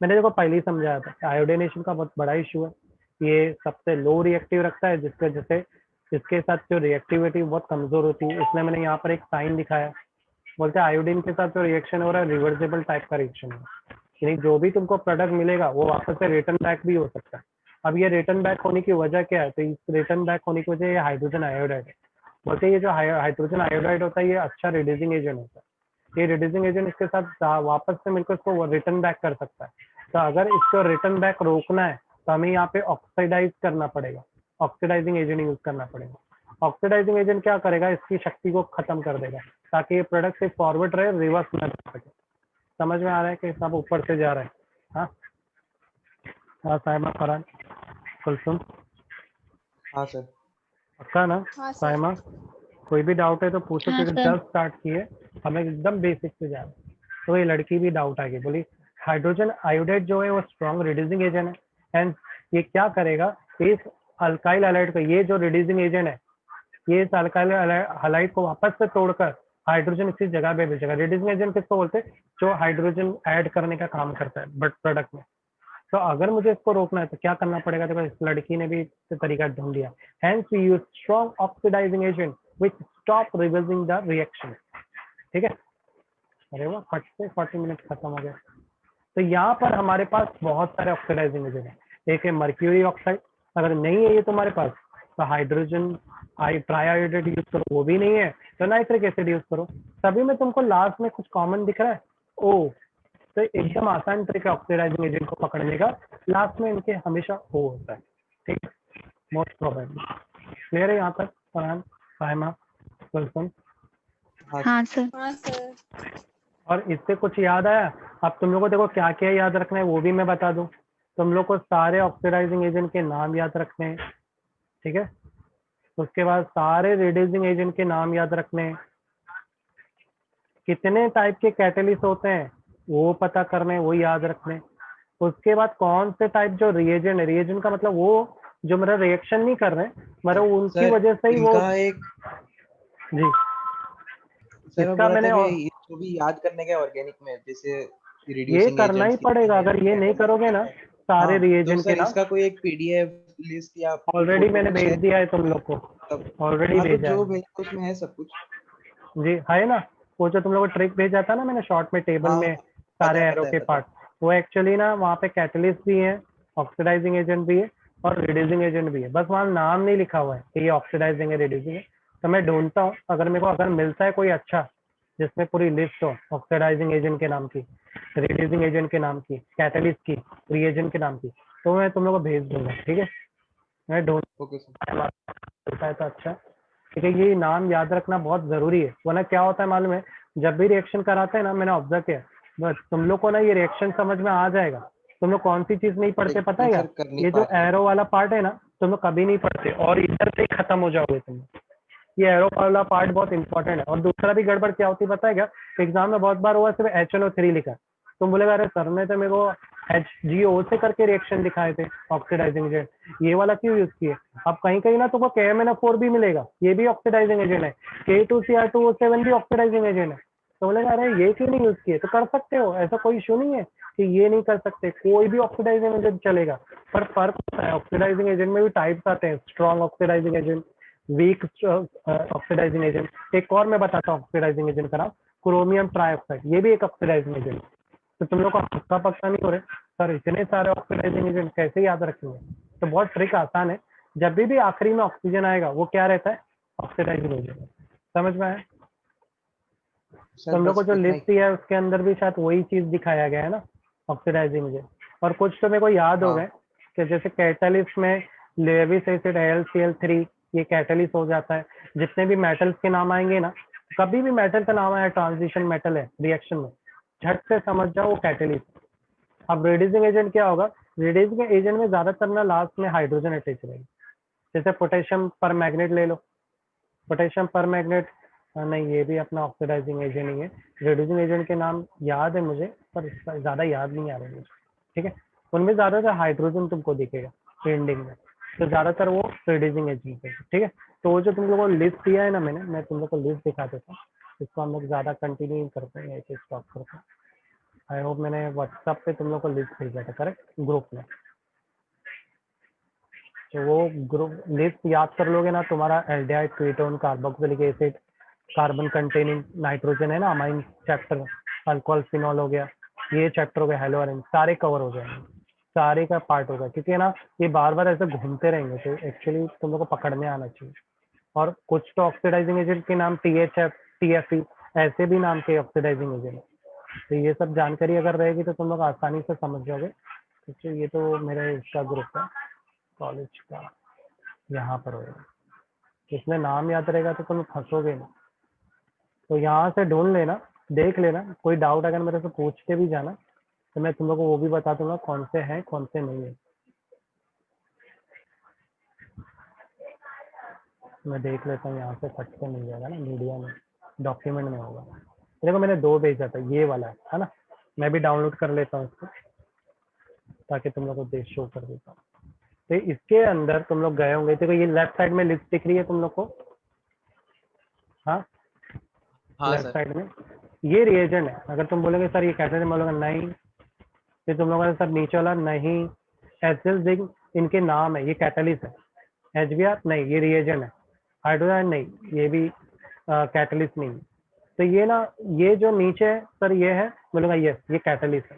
मैंने देखो पहले ही समझाया था, आयोडीनेशन का बहुत बड़ा इशू है, ये सबसे लो रिएक्टिव रखता है जिसके वजह से इसके साथ जो रिएक्टिविटी बहुत कमजोर होती है, इसलिए मैंने यहाँ पर एक साइन दिखाया, बोलते हैं आयोडीन के साथ जो रिएक्शन हो रहा है रिवर्सिबल टाइप का रिएक्शन है, यानी जो भी तुमको प्रोडक्ट मिलेगा वो वापस से रिटर्न बैक भी हो सकता है। अब ये रिटर्न बैक होने की वजह क्या है, तो इस रिटर्न बैक होने की वजह ये हाइड्रोजन आयोडाइड है। बोलते हैं ये जो हाइड्रोजन आयोडाइड होता है ये अच्छा रिड्यूसिंग एजेंट होता है, ये रिड्यूसिंग एजेंट इसके साथ वापस से मिलकर इसको रिटर्न बैक कर सकता है। तो अगर इसको रिटर्न बैक रोकना है तो हमें यहाँ पे ऑक्सीडाइज करना पड़ेगा, ऑक्सीडाइजिंग एजेंट यूज करना पड़ेगा। ऑक्सीडाइजिंग एजेंट क्या करेगा, इसकी शक्ति को खत्म कर देगा ताकि ये प्रोडक्ट से फॉरवर्ड रहे, रिवर्स न कर सके। समझ में आ रहा है कि सब ऊपर से जा रहा है? हाँ, हाँ साइमा, फरहान, कुलसुम, हाँ सर। पक्का ना? हाँ सर। साइमा, कोई भी डाउट है तो पूछो, हाँ क्योंकि सर। जस्ट स्टार्ट किए, हमें एकदम बेसिक से जाना। तो ये लड़की भी डाउट आ गई, बोली हाइड्रोजन आयोडाइड जो है वो स्ट्रॉन्ग रिड्यूसिंग एजेंट है, एंड ये क्या करेगा, इस अल्काइल हैलाइड को, ये जो रिड्यूसिंग एजेंट है, ये इस अल्काइल हैलाइड को वापस से तोड़कर हाइड्रोजन इसी जगह पे भेजेगा। रिड्यूसिंग एजेंट किसको बोलते हैं? जो हाइड्रोजन ऐड करने का काम करता है बट प्रोडक्ट में। तो अगर मुझे इसको रोकना है तो क्या करना पड़ेगा? देखो इस लड़की ने भी तरीका ढूंढ लिया। Hence we use strong oxidizing agent which stop reversing the reaction. ठीक है, अरे वाह, फट से 40 मिनट खत्म हो गए। तो यहाँ पर हमारे पास बहुत सारे ऑक्सीडाइजिंग एजेंट है। एक है मर्क्यूरी ऑक्साइड, अगर नहीं है ये तुम्हारे पास तो हाइड्रोजन ट्राइआयोडाइड यूज करो, वो भी नहीं है तो नाइट्रिक एसिड यूज करो। तभी में तुमको लास्ट में कुछ कॉमन दिख रहा है, ओ। तो एकदम आसान ट्रिक है ऑक्सीडाइजिंग एजेंट को पकड़ने का, लास्ट में इनके हमेशा ओ होता है। ठीक है, मोस्ट प्रोबेबली। क्लियर है यहाँ तक फरहान, साइमा, कुलसुम? हाँ सर। हाँ सर। और इससे कुछ याद आया? अब तुम लोग को देखो क्या क्या याद रखना है वो भी मैं बता दूं। तुम लोग को सारे ऑक्सीडाइजिंग एजेंट के नाम याद रखने हैं, ठीक है। उसके बाद सारे रिड्यूसिंग एजेंट के नाम याद रखने हैं। कितने टाइप के कैटेलिस्ट होते हैं वो पता करने, वो याद रखने। उसके बाद कौन से टाइप जो रिएजेंट है, रिएजेंट का मतलब वो जो मेरा रिएक्शन नहीं कर रहे, मतलब उनकी सर वजह से ही वो। इनका एक, जी, सर मैं इसका बोल रहा था मैंने, कि और इसको भी याद करने का ऑर्गेनिक में, जैसे ये रिड्यूसिंग करना ही एजेंट्स कितने पड़ेगा, हैं, अगर ये नहीं catalyst करोगे ना कितने हैं। सारे हाँ तो रिएजेंट के सर नाम। इसका कोई एक पीडीएफ लिस्ट या ऑलरेडी फोटो मैंने कुछ है? भेज दिया है तुम लोग को, तब ऑलरेडी हाँ, तो भेजा जो है। भेजा उसमें है सब कुछ। जी है ना, वो जो तुम लोग को ट्रिक भेजा था ना मैंने शॉर्ट में, टेबल हाँ में पता सारे है, एरो पता है, के पता है। पार्ट, वो एक्चुअली ना वहाँ पे कैटलिस्ट भी है, ऑक्सीडाइजिंग एजेंट भी है और रिड्यूसिंग एजेंट भी है, बस वहाँ नाम नहीं लिखा हुआ है कि ये ऑक्सीडाइजिंग है, रिड्यूसिंग है। तो मैं ढूंढता हूँ, अगर मेरे को अगर मिलता है कोई अच्छा जिसमें पूरी लिस्ट हो ऑक्सीडाइजिंग एजेंट के नाम की, रिड्यूसिंग एजेंट के नाम की, कैटलिस्ट की, रिएजेंट के नाम की, तो मैं तुम लोग को भेज दूंगा। ठीक है, मैं ढूंढ ओके सर। मिलता है तो अच्छा। ठीक है, ये नाम याद रखना बहुत जरूरी है, वरना क्या होता है मालूम है, जब भी रिएक्शन कराते हैं ना, मैंने ऑब्जर्व किया, बस तुम लोग को ना ये रिएक्शन समझ में आ जाएगा। तुम लोग कौन सी चीज नहीं पढ़ते पता लेकिन है क्या? सर कर नहीं ये पा जो रहे। एरो वाला पार्ट है ना, तुम लोग कभी नहीं पढ़ते और इधर से ही खत्म हो जाओगे तुम। ये एरो वाला पार्ट बहुत इंपॉर्टेंट है। और दूसरा भी गड़बड़ क्या होती है पता है क्या? एग्जाम में बहुत बार हुआ सिर्फ HNO3 लिखा, तुम बोलेगा अरे सर ने तो मेरे को HGO से करके रिएक्शन दिखाए थे ऑक्सीडाइजिंग एजेंट, ये वाला क्यों यूज किए? अब कहीं कहीं ना तुमको KMnO4 भी मिलेगा, ये भी ऑक्सीडाइजिंग एजेंट है, K2Cr2O7 भी ऑक्सीडाइजिंग एजेंट है। तो बोलेगा अरे ये क्यों नहीं यूज किए? तो कर सकते हो, ऐसा कोई इशू नहीं है कि ये नहीं कर सकते, कोई भी ऑक्सीडाइजिंग एजेंट चलेगा। पर फर्क होता है, ऑक्सीडाइजिंग एजेंट में भी टाइप्स आते हैं, strong oxidizing agent, weak oxidizing agent. एक और मैं बताता हूँ ऑक्सीडाइजिंग एजेंट का नाम, क्रोमियम ट्राइऑक्साइड, ये भी एक ऑक्सीडाइजिंग एजेंट। तो तुम लोग को पक्का पक्का नहीं हो रहे सर इतने सारे ऑक्सीडाइजिंग एजेंट कैसे याद रखेंगे? तो बहुत ट्रिक आसान है, जब भी आखिरी में ऑक्सीजन आएगा वो क्या रहता है? Oxidizing agent. समझ में आया? सर तुम लोग को बस जो इतना ही। लिस्ट दिया है उसके अंदर भी शायद वही चीज दिखाया गया है ना, ऑक्सीडाइजिंग एजेंट। और कुछ तो मेरे को याद हो हाँ गए कि जैसे कैटलिस्ट में लेविस एसिड HCl3, ये कैटलिस्ट हो जाता है। जितने भी मेटल्स के नाम आएंगे ना, कभी भी मेटल का नाम आया ट्रांजिशन मेटल है रिएक्शन में, झट से समझ जाओ वो कैटलिस्ट। अब रिड्यूसिंग एजेंट क्या होगा? रिड्यूसिंग एजेंट में ज्यादातर ना लास्ट में हाइड्रोजन अटैच रहेगी। जैसे पोटेशियम पर मैग्नेट ले लो, पोटेशियम पर मैग्नेट, नहीं ये भी अपना ऑक्सीडाइजिंग एजेंट ही है। रिड्यूसिंग एजेंट के नाम याद है मुझे पर इसका ज्यादा याद नहीं आ रहा है मुझे। ठीक है, उनमें ज्यादातर हाइड्रोजन तुमको दिखेगा एंडिंग में, तो ज्यादातर वो रिड्यूसिंग एजेंट है। ठीक है, तो वो जो तुम लोगों को लिस्ट दिया है ना मैंने, मैं तुम लोग को लिस्ट दिखा देता हूँ। इसको हम लोग ज्यादा कंटिन्यू नहीं करते हैं, एक स्टॉप करते हैं। आई होप मैंने व्हाट्सएप पे तुम लोग को लिस्ट भेजा था करेक्ट, ग्रुप में। तो वो ग्रुप लिस्ट याद कर लोगे ना, तुम्हारा aldehyde, ketone, carboxylic acid, carbon containing nitrogen है ना, अमाइन चैप्टर, अल्कोहल फिनॉल हो गया, ये चैप्टर हो गया, हेलोअरिन, सारे कवर हो जाएंगे, सारे का पार्ट होगा। क्योंकि है ना ये बार बार ऐसे घूमते रहेंगे, तो एक्चुअली तुम लोग को पकड़ने आना चाहिए। और कुछ तो ऑक्सीडाइजिंग एजेंट के नाम THF, TFE, ऐसे भी नाम के ऑक्सीडाइजिंग एजेंट। तो ये सब जानकारी अगर रहेगी तो तुम लोग आसानी से समझ जाओगे। तो ये तो मेरे इसका ग्रुप है कॉलेज का, यहाँ पर होगा, इसमें नाम याद रहेगा तो तुम फंसोगे नहीं। तो यहाँ से ढूंढ लेना, देख लेना, कोई डाउट अगर मेरे से पूछ के भी जाना तो मैं तुम लोग को वो भी बता दूंगा कौन से हैं कौन से नहीं है। मैं देख लेता हूँ यहाँ से फट के मिल जाएगा ना, मीडिया में डॉक्यूमेंट में होगा। देखो मैंने 2 भेजा था, ये वाला है ना, मैं भी डाउनलोड कर लेता हूँ इसको ताकि तुम लोग को देख शो कर देता हूँ। तो इसके अंदर तुम लोग गए होंगे, देखो ये लेफ्ट साइड में लिस्ट दिख रही है तुम लोग को, हाँ हाँ लेफ्ट सर। साइड में ये रिएजेंट है। अगर तुम बोलोगे सर ये कैटलिस्ट, बोलोगे नहीं, फिर तुम लोगों ने सर नीचे वाला नहीं, एसएल जिंक इनके नाम है, ये कैटलिस्ट है। एचबीआर नहीं, ये रिएजेंट है। हाइड्रोजन नहीं, ये भी कैटलिस्ट नहीं। तो ये ना, ये जो नीचे है सर ये है, बोलूँगा यस ये कैटलिस्ट है।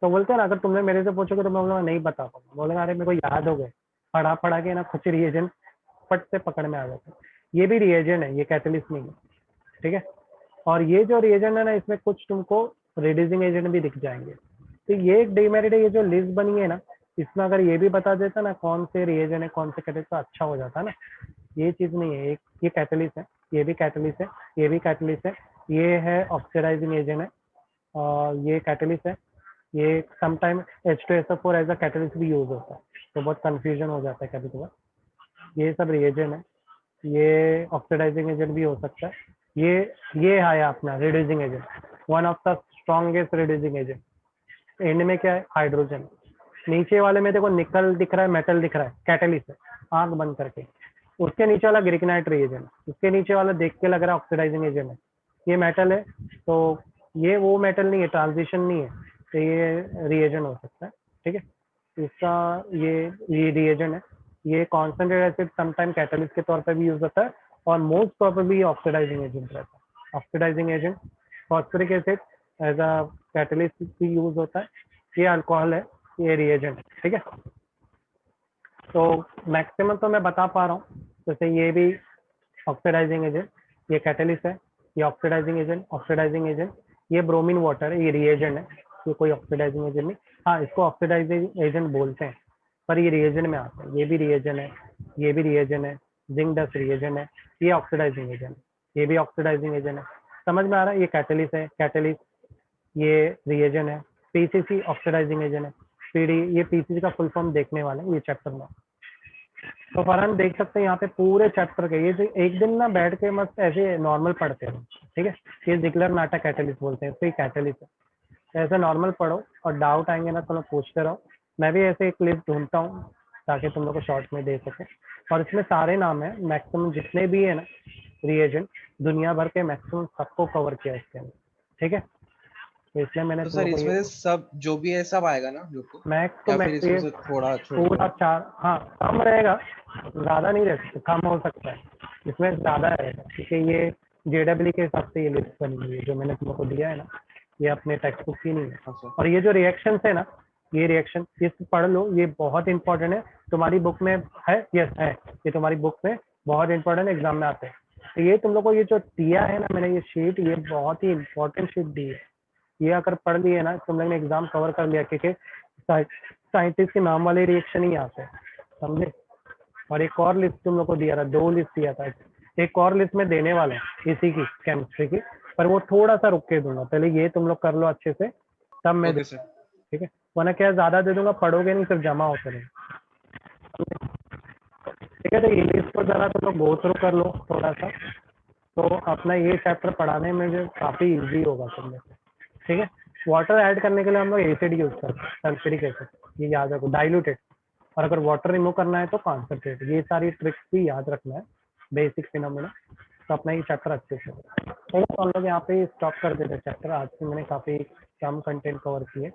तो बोलते हैं ना, अगर तुमने मेरे से पूछोगे तो मैं बोलूँगा नहीं बता पाऊंगा, बोलेगा अरे मेरे को याद हो गए, पढ़ा पढ़ा के ना कुछ रिएजेंट फट से पकड़ में आ जाते हैं। ये भी रिएजेंट है, ये कैटलिस्ट नहीं है, ठीक है। और ये जो रिएजेंट है ना, इसमें कुछ तुमको रिड्यूसिंग एजेंट भी दिख जाएंगे। तो ये एक डिमेरिट है, ये जो लिस्ट बनी है ना, इसमें अगर ये भी बता देता ना कौन से रिएजेंट है कौन से कैटलिस्ट, तो अच्छा हो जाता ना। ये चीज नहीं है, एक ये कैटलिस्ट है, ये भी कैटलिस्ट है, ये भी कैटलिस्ट है, ये है ऑक्सीडाइजिंग एजेंट है, और ये कैटलिस्ट है। ये sometime H2SO4 as a catalyst भी यूज होता है, तो बहुत कंफ्यूजन हो जाता है कभी कभार। ये सब रिएजेंट है, ये ऑक्सीडाइजिंग एजेंट भी हो सकता है। ये है अपना reducing agent, one of the strongest reducing agent. And में क्या है, हाइड्रोजन। नीचे वाले में देखो निकल दिख रहा है, मेटल दिख रहा है, कैटलिस्ट है, आंख बंद करके। उसके नीचे वाला ग्रिकनाइट रिएजेंट, उसके नीचे वाला देख के लग रहा है ऑक्सीडाइजिंग एजेंट है, ये मेटल है। तो ये वो मेटल नहीं है, ट्रांजिशन नहीं है, तो ये रिएजेंट हो सकता है, ठीक है। इसका ये रिएजेंट है। ये कॉन्सेंट्रेटेड एसिड समटाइम कैटलिस्ट के तौर पर भी यूज होता है, और मोस्ट प्रोबेबली ऑक्सीडाइजिंग एजेंट रहता है। Oxidizing agent, phosphoric acid as a catalyst भी यूज होता है। ये अल्कोहल है, ये रिएजेंट है, ठीक है। तो मैक्सिमम तो मैं बता पा रहा हूँ, जैसे ये भी ऑक्सीडाइजिंग एजेंट, ये कैटलिस्ट है, ये ऑक्सीडाइजिंग एजेंट, ऑक्सीडाइजिंग एजेंट। ये ब्रोमीन वाटर है, ये रिएजेंट है, ये कोई ऑक्सीडाइजिंग एजेंट नहीं। हाँ इसको ऑक्सीडाइजिंग एजेंट बोलते हैं, पर ये रिएजेंट में आता है। ये भी रिएजेंट है, ये भी रिएजेंट है, जिंक डस्ट रिएजेंट है, ये ऑक्सीडाइजिंग एजेंट, ये भी ऑक्सीडाइजिंग एजेंट है। समझ में आ रहा है, ये कैटलिस्ट है, कैटलिस्ट, ये रिएजेंट है। पीसीसी ऑक्सीडाइजिंग एजेंट है, पीडी, ये पीसीसी का फुल फॉर्म देखने वाले हैं ये चैप्टर में। तो फरहान देख सकते हैं यहाँ पे पूरे चैप्टर के, ये जो एक दिन ना बैठ के मस्त ऐसे नॉर्मल पढ़ते हैं, ठीक है। ये जिगलर नाटक कैटलिस्ट बोलते हैं, तो ये कैटलिस्ट है। तो ऐसे नॉर्मल पढ़ो, और डाउट आएंगे ना तो लोग पूछते रहो। मैं भी ऐसे एक लिस्ट ढूंढता हूँ ताकि तुम लोग को शॉर्ट में दे सके। और इसमें सारे नाम है, मैक्सिमम जितने भी है ना रिएजेंट, दुनिया भर के मैक्सिमम सबको कवर किया इसके अंदर, ठीक है। तो इसलिए मैंने तो तुम सर लोग को इसमें ये से सब जो भी है सब आएगा ना हम लोग को, मैक्स तो या फिर मैक्स इसमें ये से थोड़ा छोड़ पूरा के? 4, हाँ कम रहेगा, ज़्यादा नहीं रह सकता, कम हो सकता है, इसमें ज़्यादा रहेगा क्योंकि ये JEE के हिसाब से ये लिस्ट बनी हुई है जो मैंने तुम लोग को दिया है ना, ये अपने टेक्स्ट बुक की नहीं है। हाँ सर। और ये जो रिएक्शन है ना, ये रिएक्शन इस पढ़ लो, ये बहुत इंपॉर्टेंट है, तुम्हारी बुक में है, यस है, ये तुम्हारी बुक में बहुत इंपॉर्टेंट एग्जाम में आते हैं। तो ये तुम लोग को ये जो दिया है ना मैंने, ये शीट, ये बहुत ही इंपॉर्टेंट शीट दी है। ये अगर पढ़ लिए ना तुम लोग ने एग्जाम कवर कर लिया, क्योंकि साइंटिस्ट के नाम वाले रिएक्शन ही आते हैं, समझे। और एक और लिस्ट तुम लोग को दिया था, 2 लिस्ट दिया था, एक और लिस्ट में देने वाला है इसी की, केमिस्ट्री की, पर वो थोड़ा सा रुक के दूंगा, पहले ये तुम लोग कर लो अच्छे से, तब मैं ओके सर। ठीक है। वरना क्या ज्यादा दे दूंगा, पढ़ोगे नहीं, सिर्फ जमा होते रहे, ठीक है। तो ये लिस्ट को जरा तुम लोग गो थ्रू कर लो थोड़ा सा, तो अपना ये चैप्टर पढ़ाने में जो काफी इजी होगा तुम लोग को, ठीक है। वाटर ऐड करने के लिए हम लोग एसिड यूज करते हैं, सल्फ्यूरिक एसिड, ये याद रखो, डाइल्यूटेड। और अगर वाटर रिमूव करना है तो कॉन्सेंट्रेट। ये सारी ट्रिक्स भी याद रखना है, बेसिक फिनोमेना, तो अपना ये चैप्टर अच्छे से होगा। तो हम लोग यहाँ पे स्टॉप कर देते हैं चैप्टर, आज से मैंने काफी कम कंटेंट कवर किए।